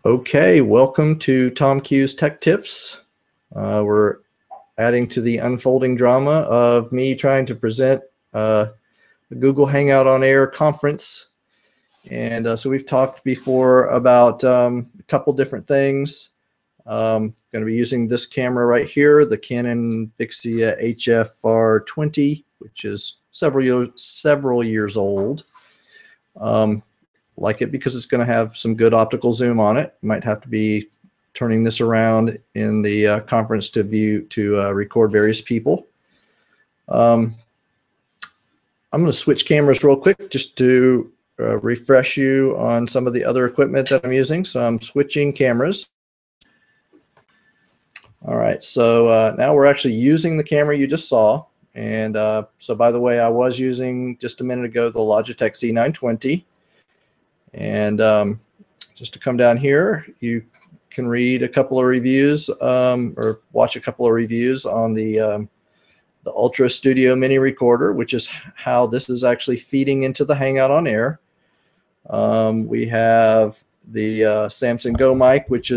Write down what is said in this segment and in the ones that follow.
Okay, welcome to Tom Q's Tech Tips. We're adding to the unfolding drama of me trying to present the Google Hangout on Air conference. And so we've talked before about a couple different things. Going to be using this camera right here, the Canon Vixia HFR20, which is several years old. Like it because it's going to have some good optical zoom on it. You might have to be turning this around in the conference to record various people. I'm going to switch cameras real quick just to refresh you on some of the other equipment that I'm using. So I'm switching cameras. All right, so now we're actually using the camera you just saw. And so by the way, I was using just a minute ago the Logitech C920. And just to come down here, you can read a couple of reviews or watch a couple of reviews on the Ultra Studio Mini Recorder, which is how this is actually feeding into the Hangout on Air. We have the Samson Go mic, which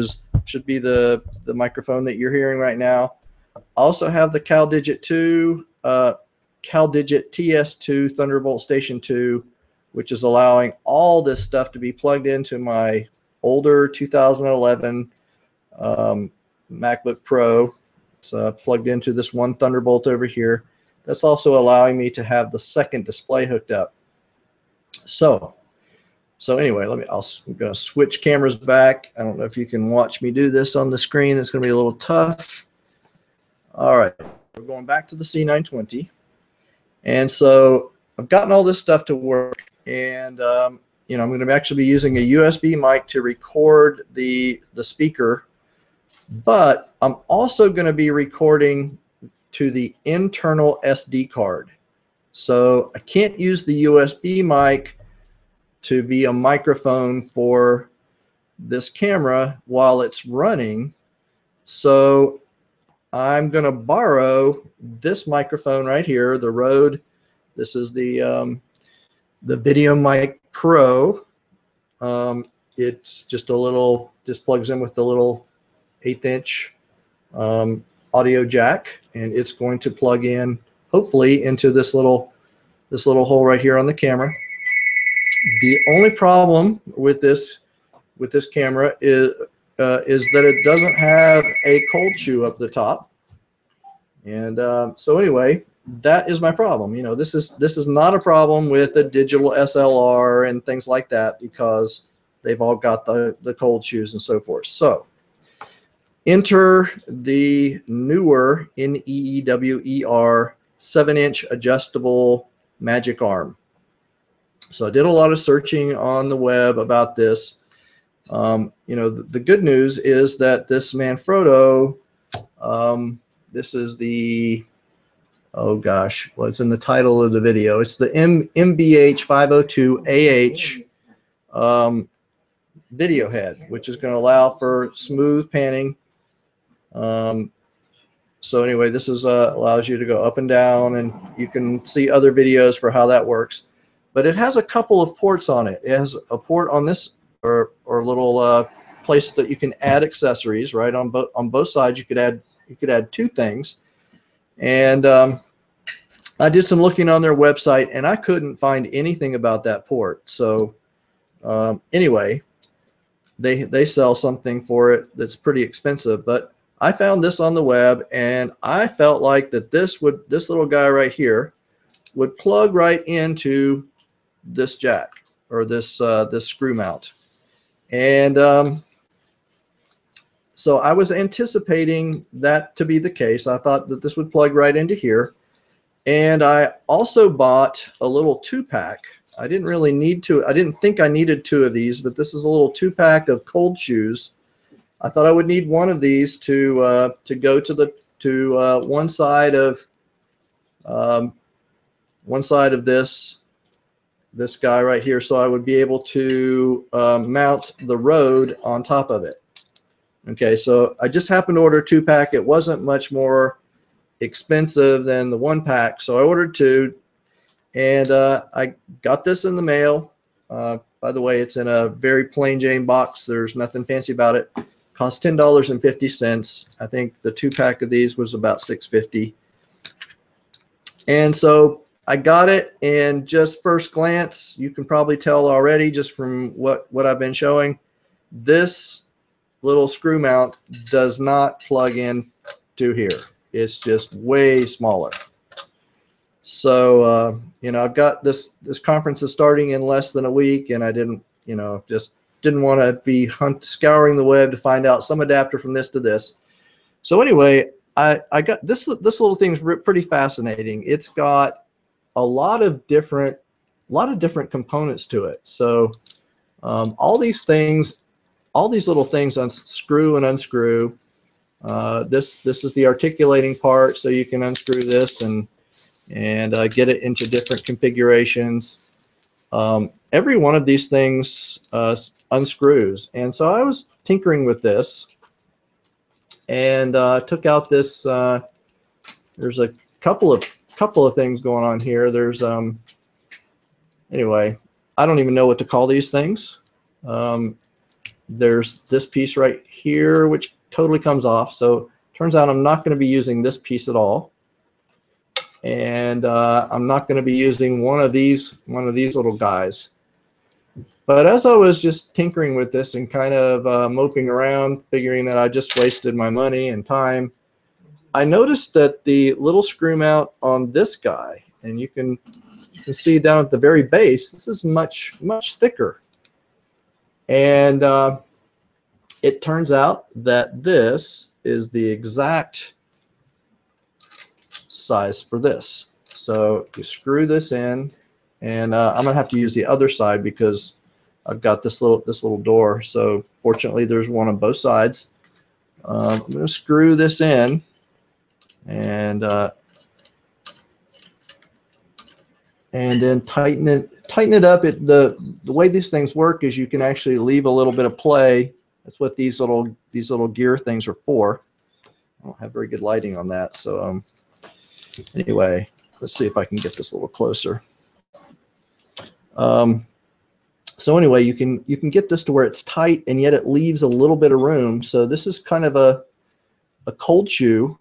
should be the microphone that you're hearing right now. I also have the CalDigit TS2 Thunderbolt Station 2, which is allowing all this stuff to be plugged into my older 2011 MacBook Pro. It's plugged into this one Thunderbolt over here. That's also allowing me to have the second display hooked up. So anyway, I'm going to switch cameras back. I don't know if you can watch me do this on the screen. It's going to be a little tough. All right, we're going back to the C920. And so I've gotten all this stuff to work. And you know, I'm going to actually be using a USB mic to record the speaker, but I'm also going to be recording to the internal SD card. So I can't use the USB mic to be a microphone for this camera while it's running. So I'm going to borrow this microphone right here, the Rode. This is the VideoMic Pro. It's just plugs in with the little 1/8" audio jack, and it's going to plug in hopefully into this little hole right here on the camera. The only problem with this camera is that it doesn't have a cold shoe up the top, and so anyway, that is my problem. You know, this is not a problem with a digital SLR and things like that because they've all got the cold shoes and so forth. So enter the Neewer Neewer 7-inch adjustable Magic Arm. So I did a lot of searching on the web about this. You know, the good news is that this Manfrotto, this is the, oh gosh, well, it's in the title of the video. It's the MVH502AH video head, which is going to allow for smooth panning. So anyway, this allows you to go up and down, and you can see other videos for how that works. But it has a couple of ports on it. It has a port on this, or little place that you can add accessories. Right on both sides, you could add 2 things. And I did some looking on their website, and I couldn't find anything about that port. So anyway, they sell something for it that's pretty expensive. But I found this on the web, and I felt like that this little guy right here would plug right into this jack, or this screw mount. And so I was anticipating that to be the case. I thought that this would plug right into here. And I also bought a little 2-pack. I didn't really need to. I didn't think I needed 2 of these, but this is a little 2-pack of cold shoes. I thought I would need one of these to go to one side of this guy right here, so I would be able to mount the Rode on top of it. Okay, so I just happened to order a 2-pack. It wasn't much more expensive than the 1-pack, so I ordered 2, and I got this in the mail. By the way, it's in a very plain Jane box. There's nothing fancy about it. Cost $10.50. I think the 2-pack of these was about $6.50. And so I got it, and just first glance, you can probably tell already just from what I've been showing, this little screw mount does not plug in to here. It's just way smaller. So, you know, I've got this conference is starting in less than a week, and I didn't, you know, just didn't want to be scouring the web to find out some adapter from this to this. So anyway, I got this little thing's pretty fascinating. It's got a lot of different components to it. So all these little things unscrew and unscrew. This is the articulating part, so you can unscrew this and get it into different configurations. Every one of these things unscrews, and so I was tinkering with this and took out this. There's a couple of things going on here. There's anyway, I don't even know what to call these things. There's this piece right here which totally comes off, so turns out I'm not going to be using this piece at all. And I'm not going to be using one of these little guys. But as I was just tinkering with this and kind of moping around, figuring that I just wasted my money and time, I noticed that the little screw mount on this guy, and you can see down at the very base, this is much thicker. And it turns out that this is the exact size for this. So you screw this in, and I'm gonna have to use the other side because I've got this little door. So fortunately there's one on both sides. I'm gonna screw this in, and then tighten it up. The way these things work is you can actually leave a little bit of play. That's what these little gear things are for. I don't have very good lighting on that, so anyway, let's see if I can get this a little closer. So anyway, you can get this to where it's tight and yet it leaves a little bit of room. So this is kind of a cold shoe.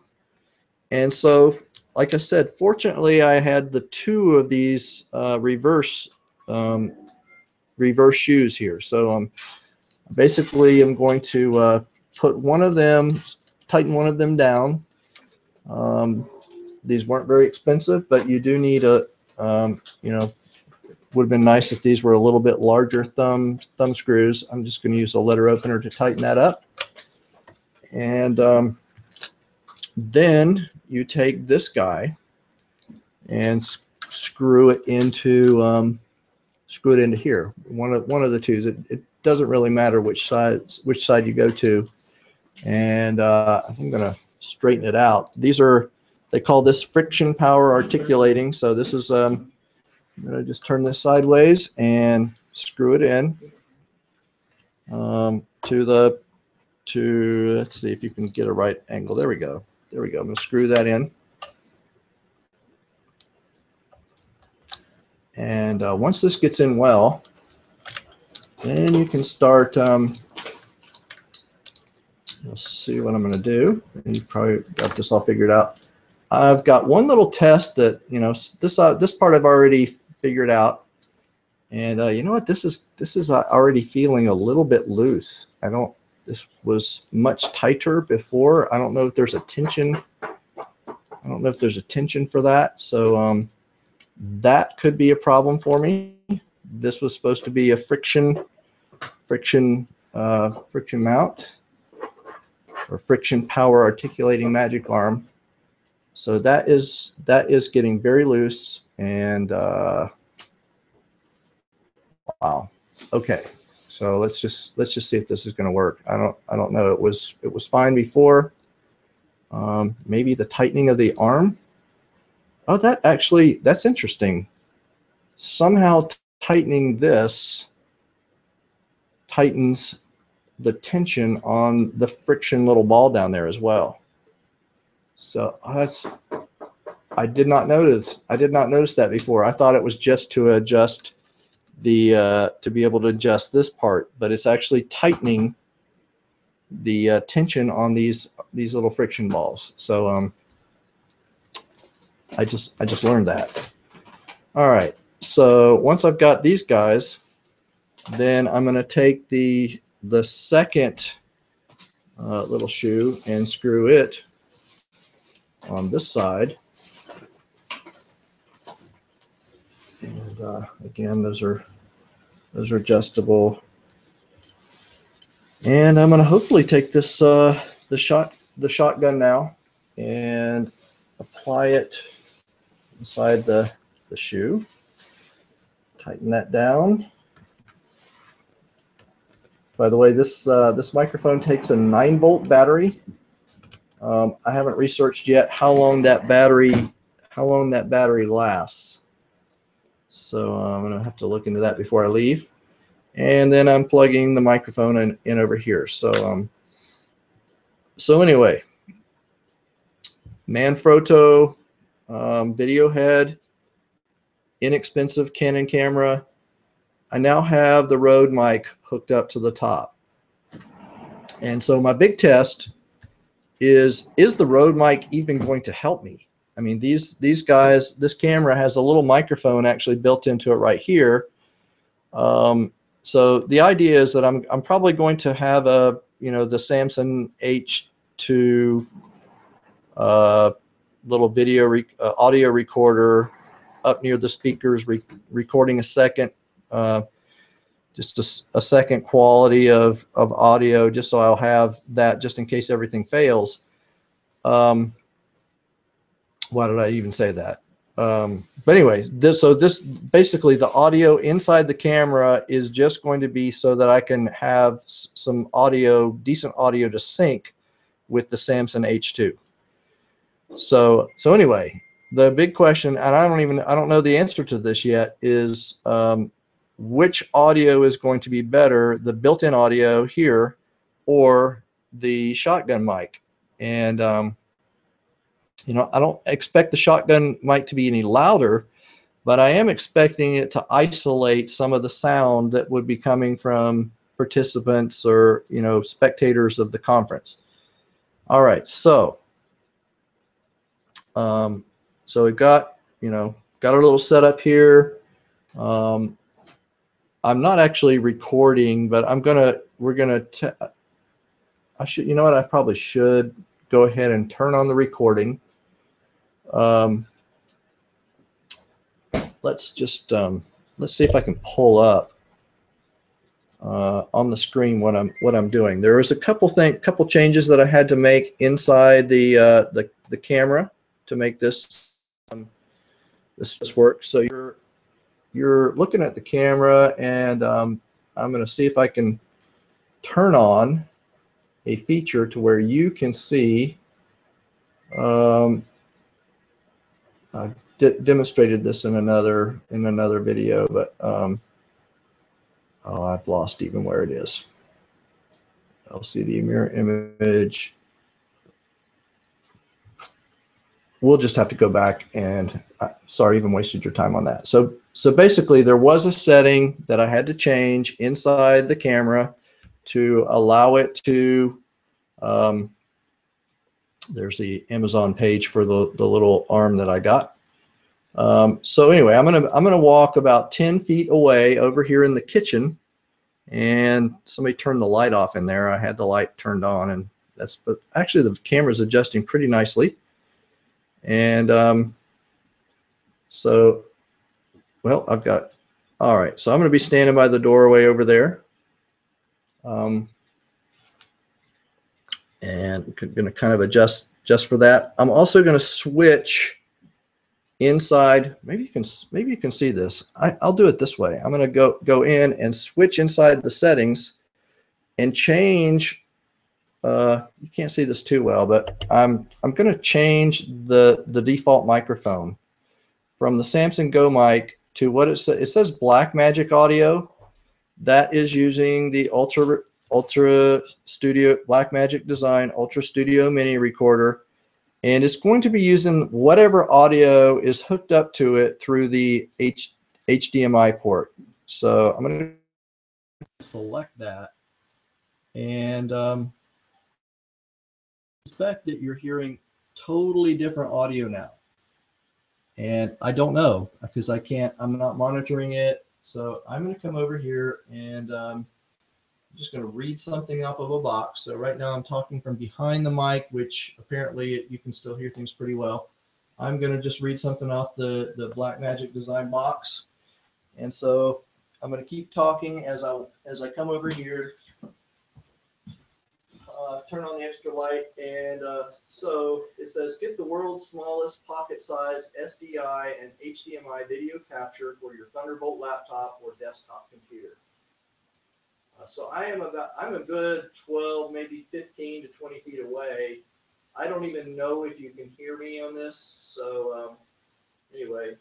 And so, like I said, fortunately I had the 2 of these reverse shoes here. So basically I'm going to put one of them, tighten one of them down. These weren't very expensive, but you do need a, you know, would have been nice if these were a little bit larger thumb screws. I'm just going to use a letter opener to tighten that up. And then you take this guy and screw it into here. One of the 2s. It doesn't really matter which side you go to. And I'm going to straighten it out. They call this friction power articulating. So this is, I'm going to just turn this sideways and screw it in let's see if you can get a right angle. There we go. There we go. I'm going to screw that in. And once this gets in well, then you can start, let's see what I'm going to do. You probably got this all figured out. I've got one little test that, you know, this part I've already figured out, and you know what, this is already feeling a little bit loose. This was much tighter before. I don't know if there's a tension. I don't know if there's a tension for that. So that could be a problem for me. This was supposed to be a friction mount, or friction power articulating magic arm. So that is getting very loose, and wow. Okay, so let's just see if this is going to work. I don't know. It was fine before. Maybe the tightening of the arm. Oh, that's interesting. Somehow tightening this tightens the tension on the friction little ball down there as well. So I did not notice that before. I thought it was just to adjust to be able to adjust this part, but it's actually tightening the tension on these little friction balls. So I just learned that. All right, so once I've got these guys, then I'm going to take the second little shoe and screw it on this side. And again, those are adjustable. And I'm going to hopefully take this the shotgun now and apply it inside the shoe. Tighten that down. By the way, this microphone takes a 9-volt battery. I haven't researched yet how long that battery lasts. So I'm going to have to look into that before I leave. And then I'm plugging the microphone in over here. So anyway, Manfrotto video head, inexpensive Canon camera. I now have the Rode mic hooked up to the top. And so my big test is the Rode mic even going to help me? I mean, these guys, this camera has a little microphone actually built into it right here. So the idea is that I'm probably going to have the Samson H2 little audio recorder up near the speakers, recording a second, just a second quality of audio, just so I'll have that just in case everything fails. Why did I even say that? But anyway, this basically the audio inside the camera is just going to be so that I can have some audio, decent audio to sync with the Samson H2. So anyway, the big question, and I don't know the answer to this yet, is which audio is going to be better, the built-in audio here or the shotgun mic? And I don't expect the shotgun mic to be any louder, but I am expecting it to isolate some of the sound that would be coming from participants or spectators of the conference. All right, so we've got got our little setup here. I'm not actually recording, but I probably should go ahead and turn on the recording. Let's see if I can pull up on the screen what I'm doing. There was a couple changes that I had to make inside the camera to make this work. So you're looking at the camera, and I'm going to see if I can turn on a feature to where you can see. I demonstrated this in another video, but oh, I've lost even where it is. LCD mirror image. We'll just have to go back, and sorry, even wasted your time on that. So basically, there was a setting that I had to change inside the camera to allow it to. There's the Amazon page for the little arm that I got. So anyway, I'm gonna walk about 10 feet away over here in the kitchen, and somebody turned the light off in there. I had the light turned on, and but actually the camera's adjusting pretty nicely. And well, all right, so I'm going to be standing by the doorway over there. And I'm going to kind of adjust just for that. I'm also going to switch inside. Maybe you can see this. I'll do it this way. I'm going to go in and switch inside the settings and change. You can't see this too well, but I'm going to change the default microphone from the Samson Go mic to what it says Blackmagic audio. That is using the Ultra Studio Blackmagic Design Ultra Studio Mini recorder, and it's going to be using whatever audio is hooked up to it through the HDMI port. So I'm going to select that, and suspect that you're hearing totally different audio now. And I don't know because I'm not monitoring it. So I'm going to come over here and I'm just going to read something off of a box. So right now I'm talking from behind the mic, which apparently you can still hear things pretty well. I'm going to just read something off the Blackmagic design box. And so I'm going to keep talking as I come over here, turn on the extra light, and so it says, get the world's smallest pocket-sized SDI and HDMI video capture for your Thunderbolt laptop or desktop computer. So I'm a good 12, maybe 15 to 20 feet away. I don't even know if you can hear me on this. So anyway,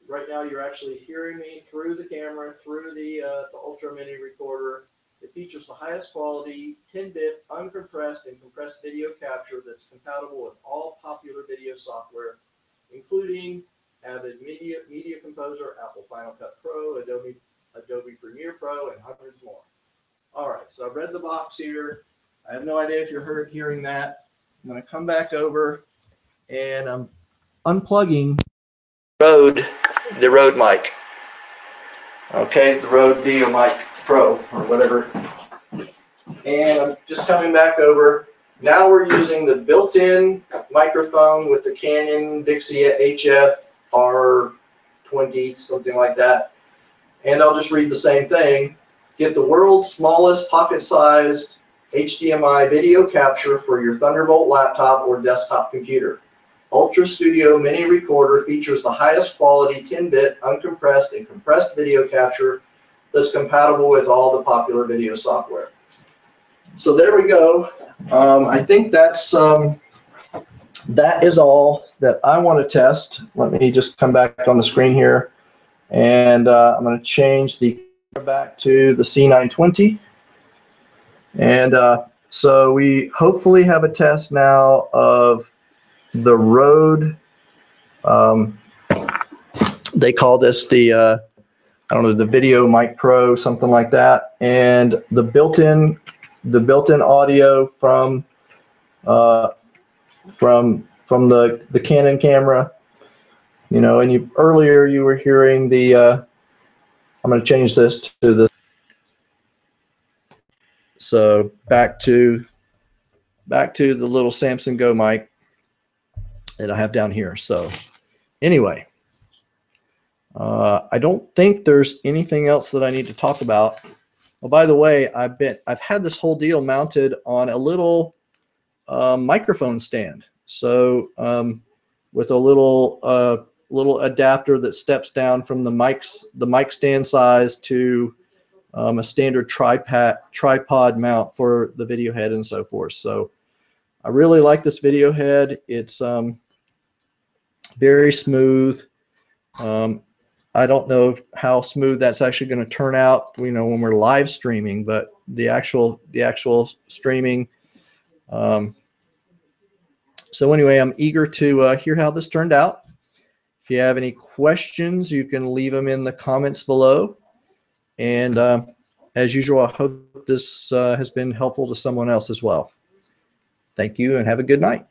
right now you're actually hearing me through the camera, through the Ultra Mini recorder. It features the highest quality 10-bit uncompressed and compressed video capture that's compatible with all popular video software, including Avid Media Composer, Apple Final Cut Pro, Adobe Premiere Pro, and hundreds more. All right, so I've read the box here. I have no idea if you're hearing that. I'm going to come back over, and I'm unplugging the Rode mic. Okay, the Rode VideoMic Pro or whatever. And I'm just coming back over. Now we're using the built-in microphone with the Canon Vixia HFR20, something like that. And I'll just read the same thing. Get the world's smallest pocket-sized HDMI video capture for your Thunderbolt laptop or desktop computer. Ultra Studio Mini Recorder features the highest quality 10-bit uncompressed and compressed video capture that's compatible with all the popular video software. So there we go. I think that is all that I want to test. Let me just come back on the screen here, and I'm going to change the camera back to the C920. And so we hopefully have a test now of the Rode. They call this the I don't know, the VideoMic Pro, something like that, and the built-in audio from the Canon camera. You know, and earlier you were hearing the. I'm going to change this to the. So back to the little Samson Go mic that I have down here. So anyway, I don't think there's anything else that I need to talk about. Oh, by the way, I've had this whole deal mounted on a little microphone stand. So with a little adapter that steps down from the mic stand size to a standard tripod mount for the video head and so forth. So I really like this video head. It's very smooth. I don't know how smooth that's actually going to turn out, you know, when we're live streaming, but the actual streaming. So anyway, I'm eager to hear how this turned out. If you have any questions, you can leave them in the comments below. And as usual, I hope this has been helpful to someone else as well. Thank you and have a good night.